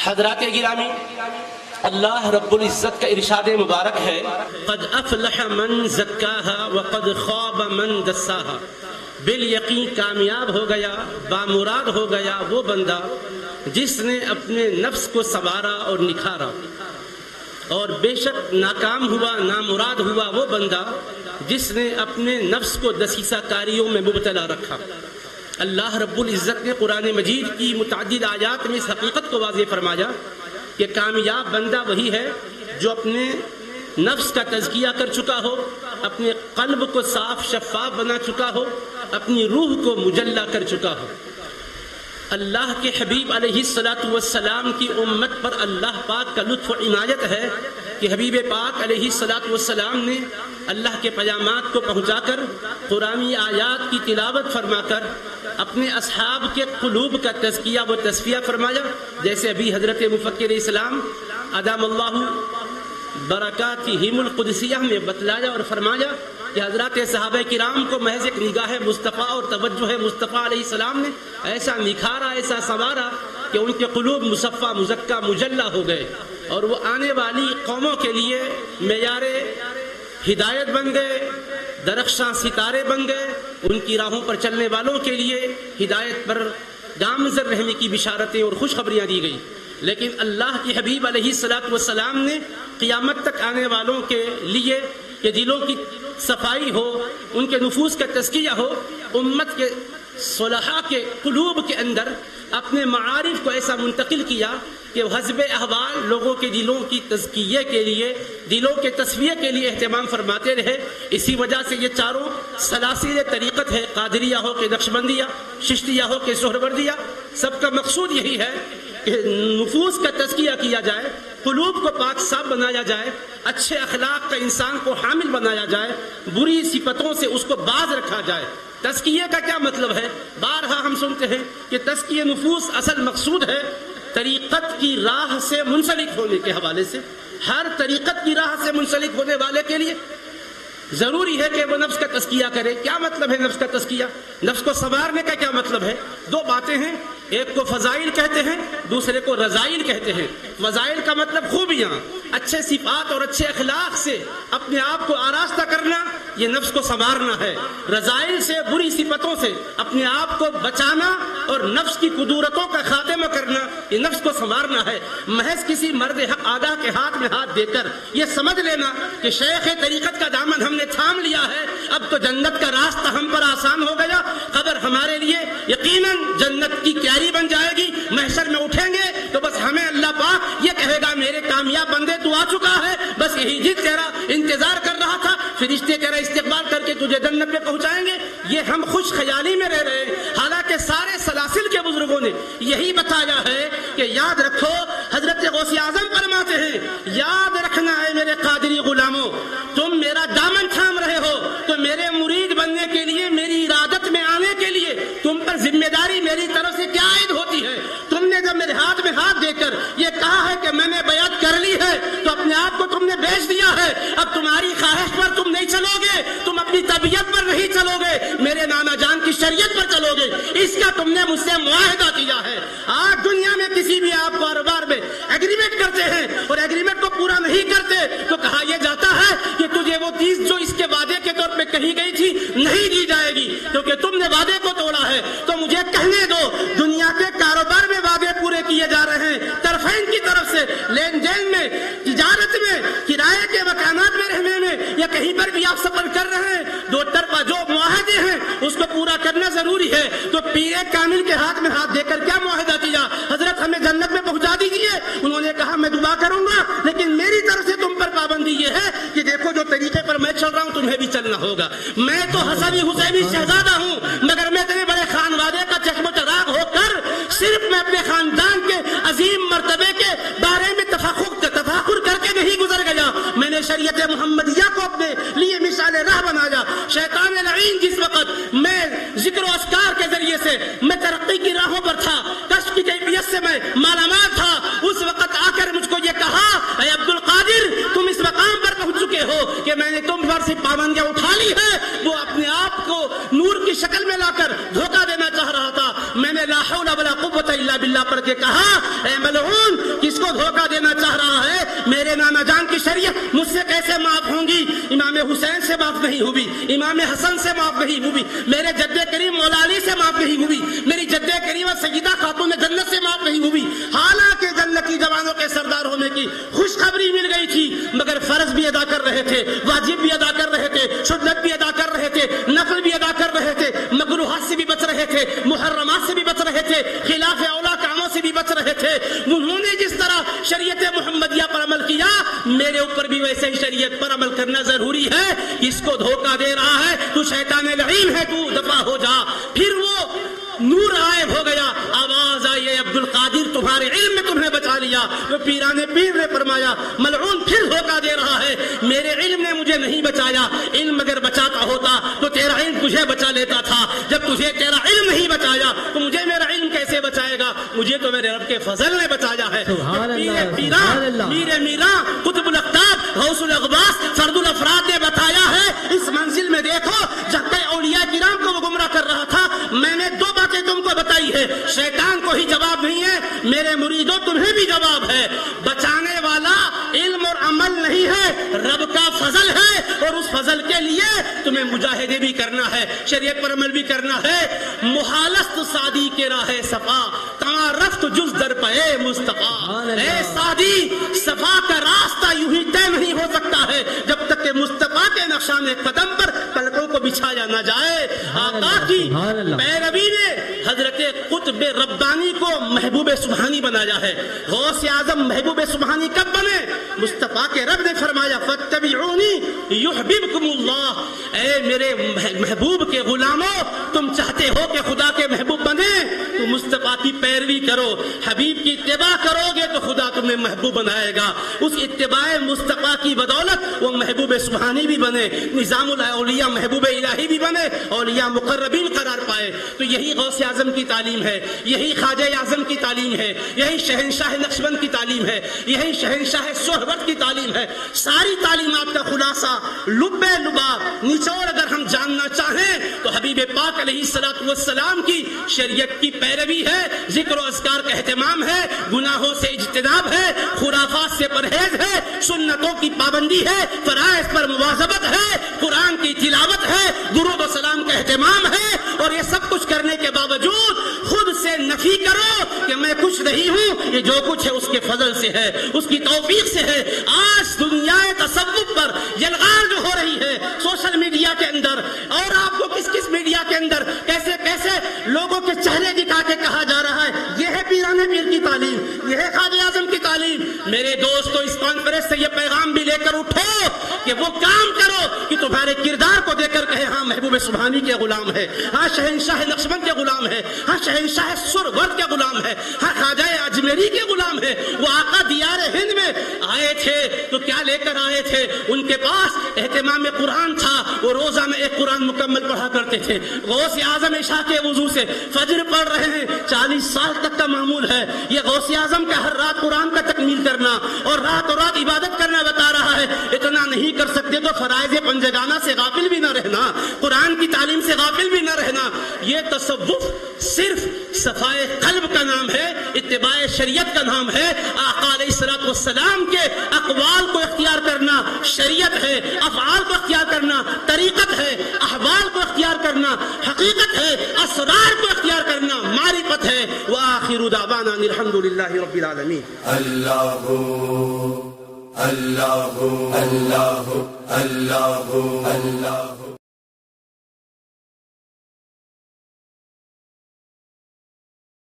حضرات گرامی، اللہ رب العزت کا ارشاد مبارک ہے، قد افلح من زکاہا وقد خواب من دساہا، بالیقین کامیاب ہو گیا، بامراد ہو گیا وہ بندہ جس نے اپنے نفس کو سنوارا اور نکھارا، اور بے شک ناکام ہوا، نامراد ہوا وہ بندہ جس نے اپنے نفس کو دسیسہ کاریوں میں مبتلا رکھا۔ اللہ رب العزت نے قرآن مجید کی متعدد آیات میں اس حقیقت کو واضح فرمایا کہ کامیاب بندہ وہی ہے جو اپنے نفس کا تزکیہ کر چکا ہو، اپنے قلب کو صاف شفاف بنا چکا ہو، اپنی روح کو مجلہ کر چکا ہو۔ اللہ کے حبیب علیہ السلام کی امت پر اللہ پاک کا لطف و عنایت ہے کہ حبیب پاک علیہ السلام نے اللہ کے پیامات کو پہنچا کر، قرآنی آیات کی تلاوت فرما کر اپنے اصحاب کے قلوب کا تزکیہ و تصفیہ فرمایا، جیسے ابھی حضرت مفکر اسلام ادام اللہ برکاتہم القدسیہ میں بتلایا اور فرمایا کہ حضرات صحابہ کرام کو محض ایک نگاہ مصطفیٰ اور توجہ مصطفیٰ علیہ السلام نے ایسا نکھارا، ایسا سنوارا کہ ان کے قلوب مصفہ مزکہ مجلہ ہو گئے، اور وہ آنے والی قوموں کے لیے معیار ہدایت بن گئے، درخشاں ستارے بن گئے، ان کی راہوں پر چلنے والوں کے لیے ہدایت پر گامزن رہنے کی بشارتیں اور خوشخبریاں دی گئی۔ لیکن اللہ کے حبیب علیہ السلام نے قیامت تک آنے والوں کے لیے کہ دلوں کی صفائی ہو، ان کے نفوس کا تزکیہ ہو، امت کے صلحاء کے قلوب کے اندر اپنے معارف کو ایسا منتقل کیا کہ حسب احوال لوگوں کے دلوں کی تزکیے کے لیے، دلوں کے تصفیے کے لیے اہتمام فرماتے رہے۔ اسی وجہ سے یہ چاروں سلاسل طریقت ہے، قادریہ ہو کہ نقشبندیہ، چشتیہ ہو کہ سہروردیہ، سب کا مقصود یہی ہے کہ نفوس کا تزکیہ کیا جائے، قلوب کو پاک صاف بنایا جائے، اچھے اخلاق کا انسان کو حامل بنایا جائے، بری صفتوں سے اس کو باز رکھا جائے۔ تزکیے کا کیا مطلب ہے؟ بارہا ہم سنتے ہیں کہ تزکیہ نفوس اصل مقصود ہے طریقت کی راہ سے منسلک ہونے کے حوالے سے۔ ہر طریقت کی راہ سے منسلک ہونے والے کے لیے ضروری ہے کہ وہ نفس کا تزکیہ کرے۔ کیا مطلب ہے نفس کا تزکیہ؟ نفس کو سنوارنے کا کیا مطلب ہے؟ دو باتیں ہیں، ایک کو فضائل کہتے ہیں، دوسرے کو رذائل کہتے ہیں۔ فضائل کا مطلب خوبیاں، اچھے صفات اور اچھے اخلاق سے اپنے آپ کو آراستہ کرنا، یہ نفس کو سنوارنا ہے۔ رذائل سے، بری صفتوں سے اپنے آپ کو بچانا اور نفس کی قدورتوں کا خاتمہ کرنا، یہ نفس کو سنوارنا ہے۔ محض کسی مرد حق آگاہ کے ہاتھ میں ہاتھ دے کر یہ سمجھ لینا کہ شیخ طریقت کا دامن ہم نے تھام لیا ہے، اب تو جنت کا راستہ ہم پر آسان ہو گیا، قبر ہمارے لیے یقیناً جنت کی کیاری بن جائے گی، محشر میں اٹھیں گے تو بس ہمیں اللہ پاک یہ کہے گا میرے کامیاب بندے تو آ چکا ہے، بس یہی جس تیرا انتظار کر رہا تھا، فرشتے تیرا استقبال کر کے تجھے جنت میں پہنچائیں گے۔ یہ ہم خوش خیالی میں رہ رہے ہیں، حالانکہ سارے سلاسل کے بزرگوں نے یہی بتایا ہے کہ یاد رکھو، حضرت غوث اعظم فرماتے ہیں یاد رکھنا ہے میرے قادری غلاموں، تم میرا دامن تھام رہے ہو تو میرے مرید بننے کے لیے، میری ارادت میں آنے کے لیے تم پر ذمہ داری میری طرف سے کیا عائد ہوتی ہے؟ تم نے جب میرے ہاتھ میں ہاتھ دے کر یہ کہا ہے کہ میں نے بیعت کر لی ہے تو اپنے آپ کو تم نے بیچ دیا ہے۔ اب تمہاری خواہش پر تم نہیں چلو گے، تم اپنی طبیعت پر نہیں چلو گے، میرے نانا جان کی شریعت پر چلو گے، اس کا تم نے مجھ سے معاہدہ کیا ہے۔ آج دنیا میں کسی بھی آپ کاروبار میں ایگریمنٹ کرتے ہیں اور ایگریمنٹ کو پورا نہیں کرتے تو کہا یہ جاتا ہے کہ تجھے وہ چیز جو اس کے وعدے کے طور پہ کہی گئی تھی نہیں دی جائے گی، کیونکہ تم نے وعدے کو توڑا ہے۔ تو مجھے کہنے دو، دنیا کے کاروبار میں وعدے پورے کیے جا رہے ہیں، طرفین کی طرف سے لین دین میں، تجارت میں، کرائے کے مکانات میں رہنے میں، یا کہیں پر بھی آپ سفر کر رہے ہیں، دو طرفہ جو معاہدے ہیں اس کو پورا کرنا ضروری ہے۔ تو پیر کامل کے ہاتھ میں ہاتھ دے کر کیا معاہدہ کیا؟ حضرت ہمیں جنت میں پہنچا دیجیے۔ انہوں نے کہا میں دعا کروں گا، لیکن میری طرف سے تم پر پابندی یہ ہے کہ دیکھو جو طریقے پر میں چل رہا ہوں تمہیں بھی چلنا ہوگا۔ میں تو حسنی حسینی شہزادہ ہوں، مگر میں اتنے بڑے خانوادے کا چشم و چراغ ہو کر صرف میں اپنے خاندان کے عظیم مرتبے کے بارے میں تفاخر کر کے نہیں گزر گیا، میں نے شریعت محمدیہ کو اپنے لیے مثال راہ بنایا۔ شیطان لعین جس وقت میں ذکر و اذکار کے ذریعے سے میں ترقی کی راہوں پر تھا، کشف کی کیفیت سے میں مالا مال تھا، اس وقت آ کر مجھ کو یہ کہا اے عبد القادر تم اس مقام پر پہنچ چکے ہو کہ میں نے تم پر سے پابندیاں اٹھا لی ہے، وہ اپنے آپ کو نور کی شکل میں لا کر دھوکہ دینا چاہ رہا تھا۔ میں نے لا حول ولا قوت قوت الا باللہ پڑھ کے کہا اے ملعون کس کو دھوکہ دینا چاہ رہا ہے, میرے نانا جان کی شریعت مجھ سے کیسے معاف ہوں گی؟ امام حسین سے معاف نہیں ہوئی, امام حسن سے معاف نہیں ہوئی, میرے جد کریم مولا علی سے معاف نہیں ہوئی, میری جد کریمہ سیدہ خاتون جنت سے معاف نہیں ہوئی. حالانکہ جنتی جوانوں کے سردار ہونے کی خوشخبری مل گئی تھی, مگر فرض بھی ادا کر رہے تھے, واجب بھی ادا کر رہے تھے, سنت بھی ادا کر رہے تھے, نفل بھی ادا کر رہے تھے, مکروہات سے بھی بچ رہے تھے, محرمات سے بھی بچ رہے تھے, خلاف اولا کاموں سے بھی بچ رہے تھے. انہوں نے جس طرح شریعت محمدیہ پر عمل کیا, میرے اوپر بھی ویسے ہی شریعت پر عمل کرنا ضروری ہے. اس کو دھوکہ دے رہا ہے تو شیطان لعین ہے, تو دفع ہو جا. پھر وہ نور غائب ہو گیا, آواز آئی ہے عبد القادر تمہارے علم میں تمہیں بچا لیا. وہ پیران پیر نے فرمایا ملعون پھر دھوکہ دے رہا ہے, میرے علم نے مجھے نہیں بچایا, علم اگر بچاتا ہوتا تو تیرا علم تجھے بچا لیتا تھا. جب تجھے تیرا علم نہیں بچایا تو مجھے میرا علم کیسے بچائے گا؟ مجھے تو میرے رب کے فضل نے بچایا ہے. میر میرا قطب الاقطاب غوث الاغواث فرد الافراد نے بتایا ہے, اس منزل میں دیکھو جب تک اولیاء کرام کو وہ گمراہ کر رہا تھا, میں نے دو باتیں تم کو بتائی ہے. شیطان کو ہی جواب نہیں ہے, میرے مریدوں تمہیں بھی جواب ہے. بچانے والا علم اور عمل نہیں ہے, رب کا فضل ہے, اور اس فضل کے لیے تمہیں مجاہدے بھی کرنا ہے, شریعت پر عمل بھی کرنا ہے. محالست سادی کے راہ صفا کہاں رفت جز در پے مصطفیٰ. اے سادی صفا کا راستہ یوں ہی طے نہیں ہو سکتا ہے جب تک کہ مصطفیٰ کے نقشان قدم پر پلکوں کو بچھایا نہ جائے. آقا کی پیروی نے حضرت قطب ربانی کو محبوب سبحانی بنایا ہے. غوث اعظم محبوب سبحانی کب بنے؟ مصطفیٰ کے رب نے فرمایا فاتبعونی یحببکم اللہ. اے میرے محبوب کے غلاموں, تم چاہتے ہو کہ خدا کے محبوب بنے تو مصطفیٰ کی پیروی کرو. حبیب کی اتباع کرو گے تو خدا تمہیں محبوب بنائے گا. اس اتباع مصطفیٰ کی بدولت وہ محبوب سبحانی بھی بنے, نظام الاولیاء محبوب الہی بھی بنے, اولیاء مقربین قرار پائے. تو یہی غوث اعظم کی تعلیم ہے, یہی خواجہ اعظم کی تعلیم ہے, یہی شہنشاہ نقشبند کی تعلیم ہے, یہی شہنشاہ سہروردی کی تعلیم ہے. ساری تعلیمات کا خلاصہ لب لباب نچوڑ اگر ہم جاننا چاہیں تو حبیب پاک علیہ الصلوۃ والسلام کی شریعت کی پیروی ہے, ذکر و اذکار کا اہتمام ہے, گناہوں سے اجتناب ہے, خرافات سے پرہیز ہے, سنتوں کی پابندی ہے, فرائض پر مواظبت ہے, قرآن کی تلاوت ہے, درود و سلام کا اہتمام ہے. اور یہ سب کچھ کرنے کے باوجود خود سے نفی کرو کہ میں کچھ نہیں ہوں, یہ جو کچھ ہے اس کے فضل سے ہے, اس کی توفیق سے ہے. آج دنیا تصوف پر یلغار جو ہو رہی ہے سوشل میڈیا کے اندر, اور آپ کو کس کس میڈیا کے اندر کیسے کیسے لوگوں کے چہرے دکھا کے کہا جا رہا ہے یہ ہے پیران پیر کی تعلیم, یہ ہے خواجہ اعظم کی تعلیم. میرے دوستو, اس کانفرنس سے یہ پیغام بھی لے کر اٹھو کہ وہ کام کرو کہ تمہارے کردار کو دیکھ کر کہے ہاں محبوب سبحانی کے غلام ہے, ہاں شہنشاہ نقشبند کے غلام ہے, ہاں شہنشاہ سہروردی کے غلام ہے, ہاں خواجہ اجمیری کے غلام ہے. وہ آقا دیار ہند میں آئے تھے تو کیا لے کر آئے تھے؟ ان کے پاس اہتمام قرآن تھا, وہ روزہ میں ایک قرآن مکمل پڑھا کرتے تھے. غوث اعظم عشاء کے وضو سے فجر پڑھ رہے ہیں, 40 سال تک کا معمول ہے. یہ غوث اعظم کا ہر رات قرآن کا تکمیل کرنا اور رات عبادت کرنا بتا رہا ہے. اتنا نہیں کر سکتے تو فرائض پنجگانہ سے غافل بھی نہ رہنا, قرآن کی تعلیم سے غافل بھی نہ رہنا. یہ تصوف صرف صفائے قلب کا نام ہے, اتباع شریعت کا نام ہے. آقا علیہ الصلوۃ والسلام کے اقوال کو اختیار کرنا شریعت ہے, افعال کو اختیار کرنا طریقت ہے, احوال کو اختیار کرنا حقیقت ہے, اسرار کو اختیار کرنا معرفت ہے. وآخر دعوانا الحمدللہ رب العالمین. اللہ اللہ اللہ اللہ اللہ